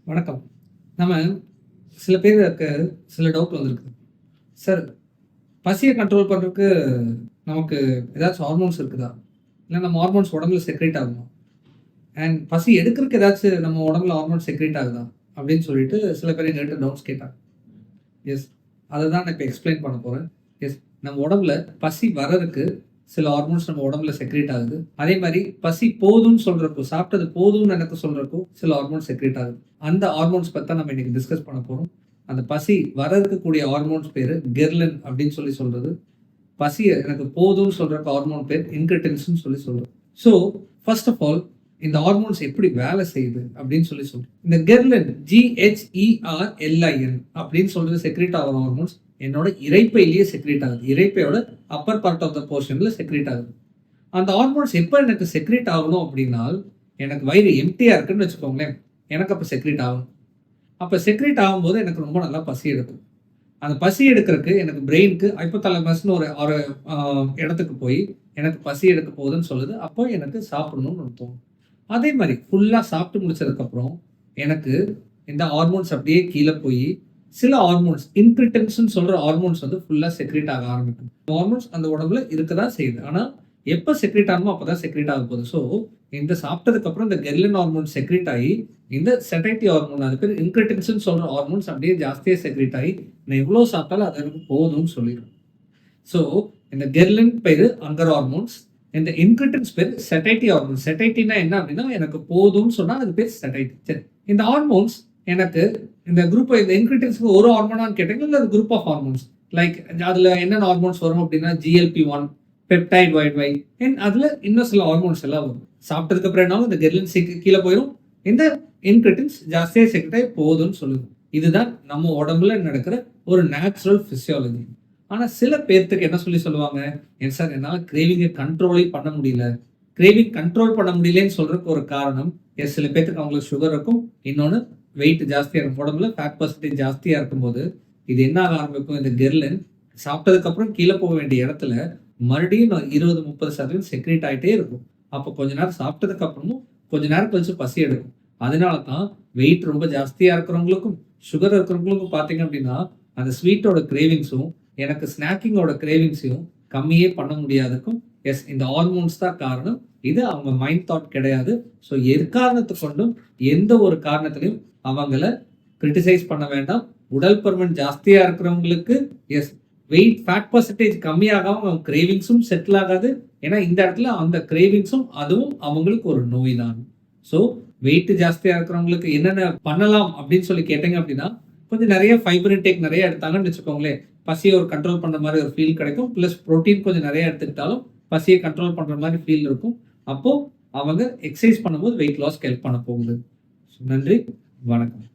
வணக்கம். நம்ம சில பேருக்கு சில டவுட் வந்திருக்கு. சார், பசிய கண்ட்ரோல் பண்றதுக்கு நமக்கு ஏதாச்சும் ஹார்மோன்ஸ் இருக்குதா? இல்ல நம்ம ஹார்மோன்ஸ் உடம்புல செக்ரேட் ஆகுமா? அண்ட் பசி எடுக்கிறதுக்கு ஏதாச்சும் நம்ம உடம்புல ஹார்மோன் செக்ரேட் ஆகுதா? அப்படின்னு சொல்லிட்டு சில பேர் எங்ககிட்ட டவுட்ஸ் கேட்டாங்க. எஸ். அததான் நான் இப்ப எக்ஸ்பிளைன் பண்ண போறேன். எஸ். நம்ம உடம்புல பசி வர்றதுக்கு சில ஹார்மோன்ஸ் நம்ம உடம்புல செக்ரேட் ஆகுது. அதே மாரி பசி போதும்ன்னு சொல்றப்போ, சாப்பிட்டது போதும்ன்னு எனக்கு சொல்றப்போ சில ஹார்மோன்ஸ் செக்ரேட் ஆகுது. அந்த ஹார்மோன்ஸ் பத்தி தான் நம்ம இன்னைக்கு டிஸ்கஸ் பண்ண போறோம். அந்த பசி வர்றதுக்கு கூடிய ஹார்மோன்ஸ் பேரு கெர்லின் அப்படின்னு சொல்றது. பசிய எனக்கு போதும்ன்னு சொல்றக்கு ஹார்மோன் பேர் இன்கிரிட்டின்ஸ்ன்னு சொல்றது. ஸோ, ஃபர்ஸ்ட் ஆஃப் ஆல் இந்த ஹார்மோன்ஸ் எப்படி வேலை செய்யுது அப்படின்னு சொல்றேன். இந்த கெர்லின் GHERLIN அப்படின்னு சொல்றது செக்ரேட் ஆகிற ஹார்மோன்ஸ் என்னோட இரைப்பையிலேயே செக்ரேட் ஆகுது. இரைப்பையோட அப்பர் பார்ட் ஆஃப் த போர்ஷன்ல செக்ரேட் ஆகுது. அந்த ஹார்மோன்ஸ் எப்போ எனக்கு செக்ரேட் ஆகணும் அப்படின்னா, எனக்கு வயிறு எம்டியா இருக்குன்னு வச்சுக்கோங்களேன், எனக்கு அப்போ செக்ரேட் ஆகும். அப்போ செக்ரேட் ஆகும்போது எனக்கு ரொம்ப நல்லா பசி எடுக்கும். அந்த பசி எடுக்கிறதுக்கு எனக்கு பிரெயினுக்கு ஹைப்போதாலமஸ்னு ஒரு இடத்துக்கு போய் எனக்கு பசி எடுக்க போகுதுன்னு சொல்லுது. அப்போ எனக்கு சாப்பிடணும்னு தோணும். அதே மாதிரி ஃபுல்லாக சாப்பிட்டு முடிச்சதுக்கப்புறம் எனக்கு இந்த ஹார்மோன்ஸ் அப்படியே கீழே போய் சில ஹார்மோன்ஸ் இன்கிரிட்டன்ஸ்ன்னு சொல்கிற ஹார்மோன்ஸ் வந்து ஃபுல்லாக செக்ரேட் ஆக ஆரம்பிக்கும். ஹார்மோன்ஸ் அந்த உடம்புல இருக்க தான் செய்யுது. ஆனால் எப்போ செக்ரேட் ஆகுமோ அப்போ தான் செக்ரேட் ஆக போகுது. ஸோ இந்த சாப்பிட்டதுக்கப்புறம் இந்த கெர்லின் ஹார்மோன் செக்ரேட் ஆகி இந்த செடைட்டி ஹார்மோன், அது பேர் இன்கிரிட்டன்ஸ்ன்னு சொல்கிற ஹார்மோன்ஸ் அப்படியே ஜாஸ்தியாக செக்ரேட் ஆகி நான் எவ்வளோ சாப்பிட்டாலும் அது எனக்கு போதும்னு சொல்லிடும். ஸோ இந்த கெர்லின் பேர் அங்கர் ஹார்மோன்ஸ், இந்த இன்கிரிட்டன்ஸ் பேர் செடைட்டி ஹார்மோன். செடைட்டினா என்ன அப்படின்னா எனக்கு போதும்னு சொன்னால் அது பேர் செடைட்டி. சரி, இந்த ஹார்மோன்ஸ் எனக்கு இந்த குரூப் இந்த இன்கிரிட்டன்ஸ்க்கு ஒரு ஹார்மோனான்னு கேட்டீங்கன்னா இல்லை அது குரூப் ஆஃப் ஹார்மோன்ஸ். லைக் அதில் என்னென்ன ஹார்மோன்ஸ் வரும் அப்படின்னா GLP-1, பெப்டைட் YY, அதில் இன்னும் சில ஹார்மோன்ஸ் எல்லாம் வரும். சாப்பிட்டதுக்கு அப்புறம் என்ன இந்த கெர்லின் கீழே போயிடும், இந்த இன்கிரிட்டன்ஸ் ஜாஸ்தியாக செக்ரேட் ஆகி போதும்னு சொல்லுது. இதுதான் நம்ம உடம்புல நடக்கிற ஒரு நேச்சுரல் பிசியாலஜி. ஆனால் சில பேர்த்துக்கு என்ன சொல்லுவாங்க, ஏன் சார் என்னால் கிரேவிங்கை கண்ட்ரோலே பண்ண முடியல. கிரேவிங் கண்ட்ரோல் பண்ண முடியலன்னு சொல்றதுக்கு ஒரு காரணம், சில பேர்த்துக்கு அவங்களுக்கு சுகர் இருக்கும், இன்னொன்று வெயிட் ஜாஸ்தியாக இருக்கும். உடம்புல ஃபேட் பர்சன்டேஜ் ஜாஸ்தியாக இருக்கும்போது இது என்ன ஆக ஆரம்பிக்கும், இந்த கெர்லின் சாப்பிட்டதுக்கப்புறம் கீழே போக வேண்டிய இடத்துல மறுபடியும் 20-30% செக்ரேட் ஆகிட்டே இருக்கும். அப்போ கொஞ்ச நேரம் சாப்பிட்டதுக்கு அப்புறமும் கொஞ்ச நேரம் கழிச்சு பசி எடுக்கும். அதனால தான் வெயிட் ரொம்ப ஜாஸ்தியாக இருக்கிறவங்களுக்கும் சுகர் இருக்கிறவங்களுக்கும் பார்த்தீங்க அப்படின்னா அந்த ஸ்வீட்டோட கிரேவிங்ஸும் எனக்கு ஸ்நாக்கிங்கோட கிரேவிங்ஸையும் கம்மியே பண்ண முடியாதுக்கும். எஸ், இந்த ஹார்மோன்ஸ் தான் காரணம். இது அவங்க மைண்ட் தாட் கிடையாது. ஸோ எக்காரணத்தை கொண்டும் எந்த ஒரு காரணத்திலையும் அவங்கள கிரிட்டிசைஸ் பண்ண வேண்டாம். உடல் பருமன் ஜாஸ்தியாக இருக்கிறவங்களுக்கு எஸ் வெயிட் ஃபேட் பர்சன்டேஜ் கம்மியாகாம அவங்க கிரேவிங்ஸும் செட்டில் ஆகாது. ஏன்னா இந்த இடத்துல அந்த கிரேவிங்ஸும் அதுவும் அவங்களுக்கு ஒரு நோய் தான். ஸோ வெயிட் ஜாஸ்தியாக இருக்கிறவங்களுக்கு என்னென்ன பண்ணலாம் அப்படின்னு சொல்லி கேட்டீங்க அப்படின்னா, கொஞ்சம் நிறைய ஃபைபர் இன்டேக் நிறைய எடுத்தாங்கன்னு வச்சுக்கோங்களேன், பசியை ஒரு கண்ட்ரோல் பண்ணுற மாதிரி ஒரு ஃபீல் கிடைக்கும். ப்ளஸ் ப்ரோட்டீன் கொஞ்சம் நிறைய எடுத்துக்கிட்டாலும் பசியை கண்ட்ரோல் பண்ணுற மாதிரி ஃபீல் இருக்கும். அப்போது அவங்க எக்ஸசைஸ் பண்ணும்போது வெயிட் லாஸ்க்கு ஹெல்ப் பண்ண போகுது. நன்றி, வணக்கம்.